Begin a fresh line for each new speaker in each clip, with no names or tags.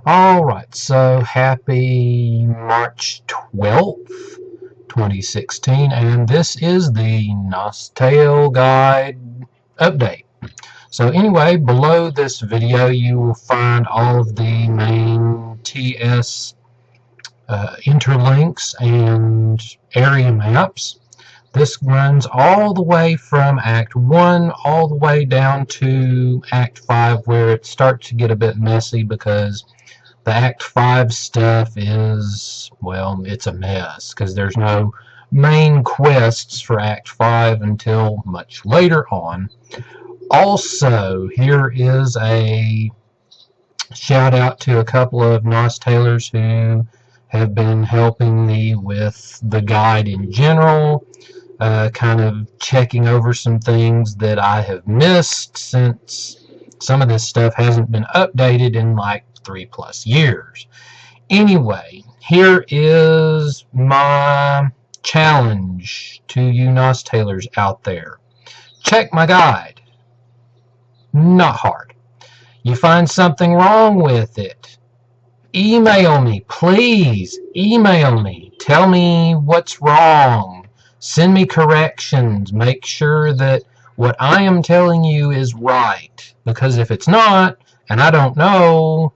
Alright, so happy March 12th, 2016, and this is the NosTale Guide update. So anyway, below this video you will find all of the main TS interlinks and area maps. This runs all the way from Act 1 all the way down to Act 5, where it starts to get a bit messy because the Act 5 stuff is, well, it's a mess because there's no main quests for Act 5 until much later on. Also, here is a shout out to a couple of NosTalers who have been helping me with the guide in general, kind of checking over some things that I have missed since some of this stuff hasn't been updated in like 3+ years. Anyway, here is my challenge to you NosTalers out there. Check my guide. Not hard. You find something wrong with it, email me, please. Email me. Tell me what's wrong. Send me corrections. Make sure that what I am telling you is right. Because if it's not, and I don't know,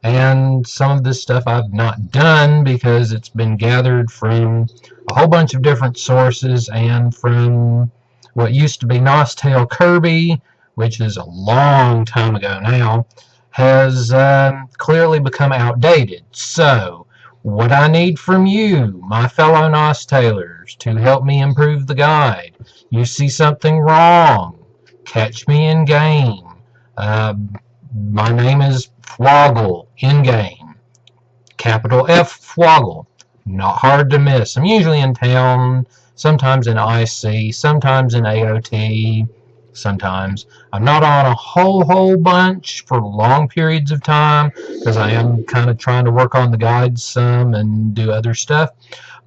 and some of this stuff I've not done because it's been gathered from a whole bunch of different sources and from what used to be NosTale Kirby, which is a long time ago now, has clearly become outdated. So, what I need from you, my fellow NosTalers, to help me improve the guide. You see something wrong, catch me in game. My name is Fwoggle in game. Capital F Fwoggle. Not hard to miss. I'm usually in town, sometimes in IC, sometimes in AOT. Sometimes I'm not on a whole bunch for long periods of time because I am kind of trying to work on the guides some and do other stuff.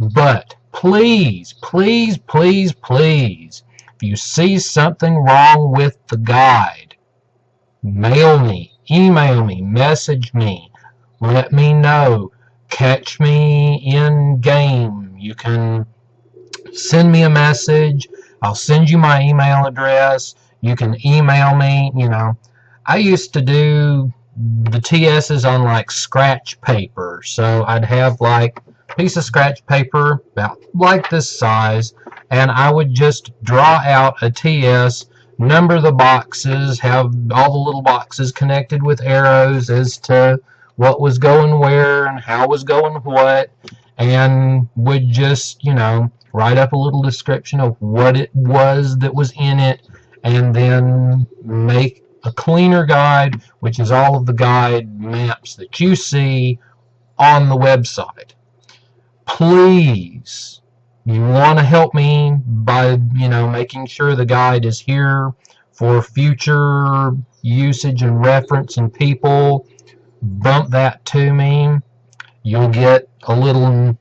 But please, please, please, please, if you see something wrong with the guide, mail me, email me, message me, let me know, catch me in game. You can send me a message. I'll send you my email address. You can email me. I used to do the TSs on like scratch paper. So I'd have like a piece of scratch paper about like this size, and I would just draw out a TS, number the boxes, have all the little boxes connected with arrows as to what was going where and how was going what, and would just, write up a little description of what it was that was in it, and then make a cleaner guide, which is all of the guide maps that you see on the website. Please, you want to help me by, making sure the guide is here for future usage and reference, and people bump that to me. You'll get a little,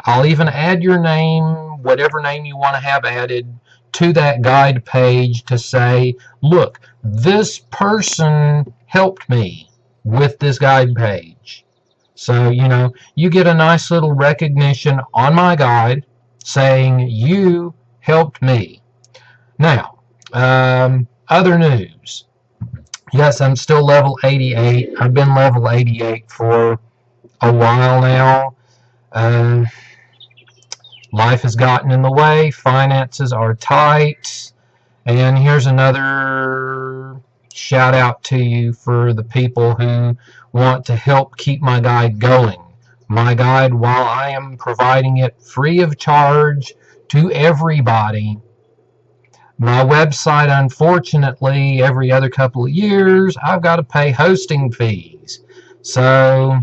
I'll even add your name, whatever name you want to have added, to that guide page to say, look, this person helped me with this guide page. So, you get a nice little recognition on my guide saying you helped me. Now, other news. Yes, I'm still level 88. I've been level 88 for a while now. Life has gotten in the way, finances are tight, and here's another shout out to you for the people who want to help keep my guide going. My guide, while I am providing it free of charge to everybody, my website, unfortunately, every other couple of years, I've got to pay hosting fees. So,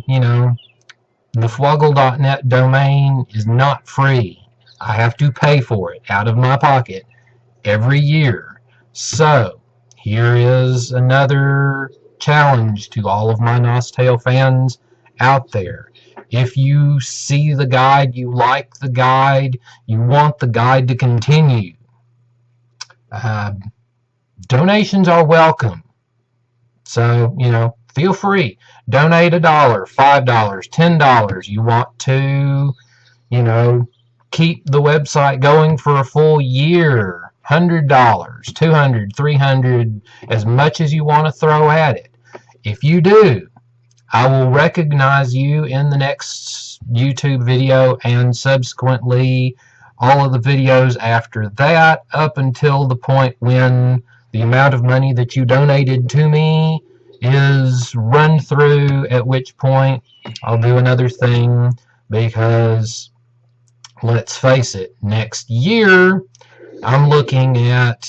the Fwoggle.net domain is not free. I have to pay for it out of my pocket every year. So, here is another challenge to all of my NosTale fans out there. If you see the guide, you like the guide, you want the guide to continue, donations are welcome. So, feel free. Donate $1, $5, $10. You want to, keep the website going for a full year, $100, $200, $300, as much as you want to throw at it. If you do, I will recognize you in the next YouTube video and subsequently all of the videos after that, up until the point when the amount of money that you donated to me is run through, at which point I'll do another thing, because let's face it, next year I'm looking at,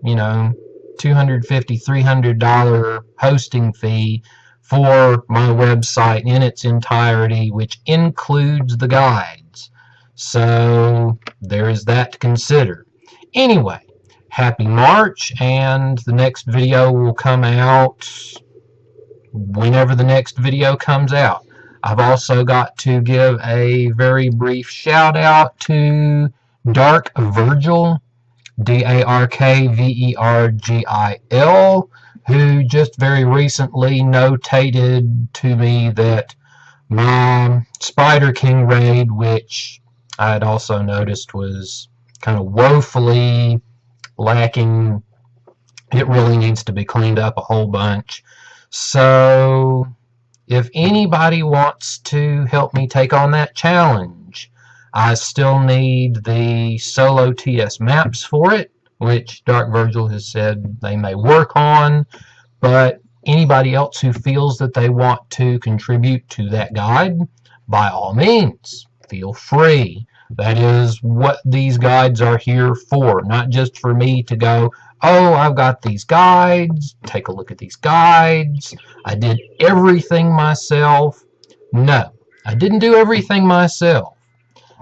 $250, $300 hosting fee for my website in its entirety, which includes the guides. So there is that to consider. Anyway, happy March, and the next video will come out whenever the next video comes out. I've also got to give a very brief shout out to Dark Virgil, DarkVergil, who just very recently notated to me that my Spider King raid, which I had also noticed was kind of woefully lacking, it really needs to be cleaned up a whole bunch. So if anybody wants to help me take on that challenge, I still need the solo TS maps for it, which Dark Virgil has said they may work on, but anybody else who feels that they want to contribute to that guide, by all means, feel free. That is what these guides are here for, not just for me to go, oh, I've got these guides, take a look at these guides, I did everything myself. No, I didn't do everything myself.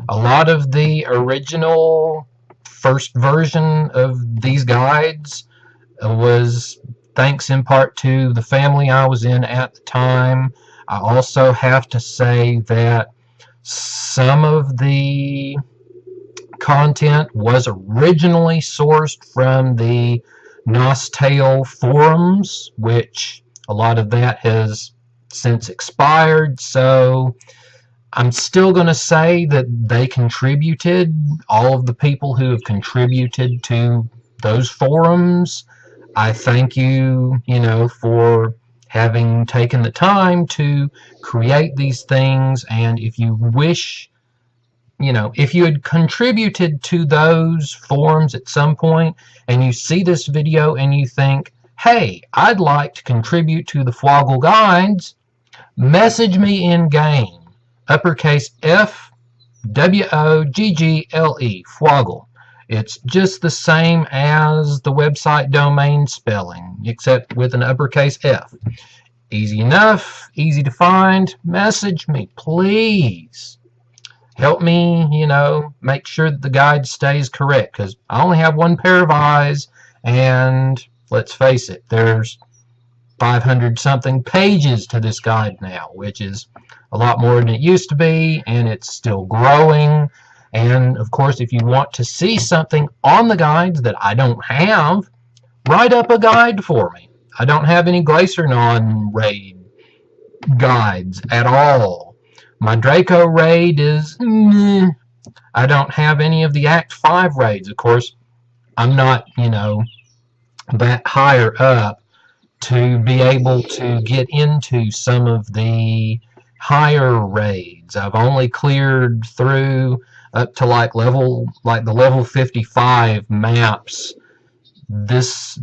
A lot of the original first version of these guides was thanks in part to the family I was in at the time. I also have to say that some of the content was originally sourced from the NosTale forums, which a lot of that has since expired, so I'm still going to say that they contributed. All of the people who have contributed to those forums, I thank you, for having taken the time to create these things. And if you wish, if you had contributed to those forums at some point and you see this video and you think, hey, I'd like to contribute to the Fwoggle guides, message me in game. Uppercase Fwoggle, Fwoggle. It's just the same as the website domain spelling, except with an uppercase F. Easy enough, easy to find. Message me, please. Help me, make sure that the guide stays correct, because I only have one pair of eyes, and let's face it, there's 500-something pages to this guide now, which is a lot more than it used to be, and it's still growing. And of course, if you want to see something on the guides that I don't have, write up a guide for me. I don't have any Glacernon raid guides at all. My Draco raid is meh. I don't have any of the Act 5 raids. Of course, I'm not, that higher up to be able to get into some of the higher raids. I've only cleared through up to the level 55 maps. This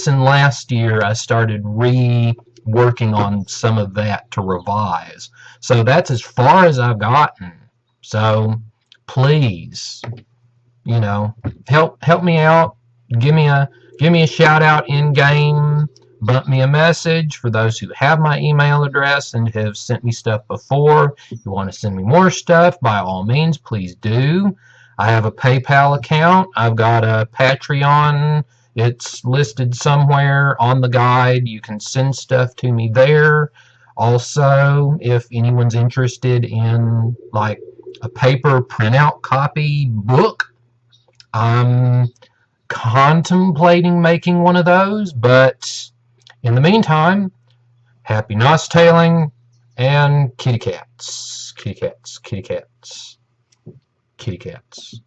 and last year I started reworking on some of that to revise. So that's as far as I've gotten. So please, help me out. Give me a shout out in game. Bump me a message. For those who have my email address and have sent me stuff before, you want to send me more stuff, by all means, please do. I have a PayPal account. I've got a Patreon. It's listed somewhere on the guide. You can send stuff to me there. Also, if anyone's interested in like a paper printout copy book, I'm contemplating making one of those, but in the meantime, Happy NosTailing, and kitty cats. Kitty cats, kitty cats, kitty cats.